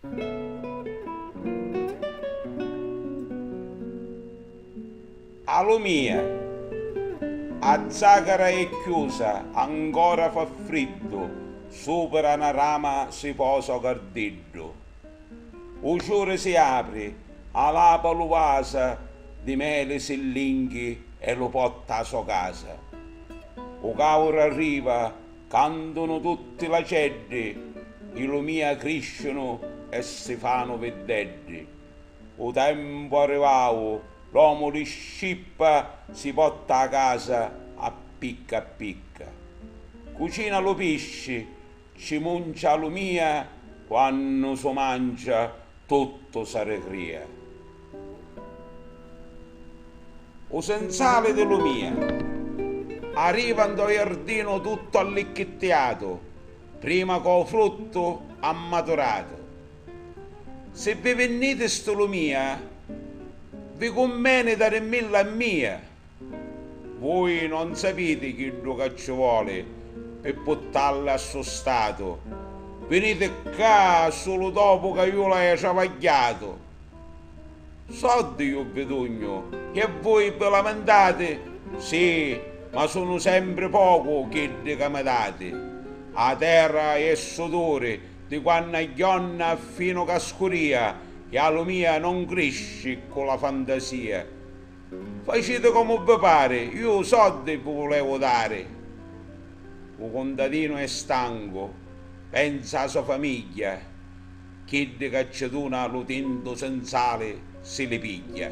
A lumia, a zagara è chiusa, ancora fa freddo, sopra una rama si posa cardeddo. O ciore si apre, a lapa lo vasa, di mele si linghi e lo porta a sua casa. O cauro arriva, cantano tutti la ceddi, i lumia crescono e si fanno vedere. O tempo arrivato, l'uomo li scippa, si porta a casa a picca. Cucina lo pesce, ci muncia lo mia, quando si mangia tutto si ricrea. O sensale dello mia, arriva in giardino tutto allicchittiato, prima col frutto ammaturato. Se vi venite sto lo mia, vi conviene dare mille a mia. Voi non sapete che ci vuole per portarla a suo stato. Venite qua solo dopo che io l'ho travagliato. Soldi io vedogno, che voi vi lamentate? Sì, ma sono sempre poco che mi date. A terra è sudore di quando ghionna fino a scuria, che alla mia non cresce con la fantasia. Facete come vi pare, io soldi vi volevo dare. Un contadino è stanco, pensa alla sua famiglia, chi che c'è una lo tinto sensale se le piglia.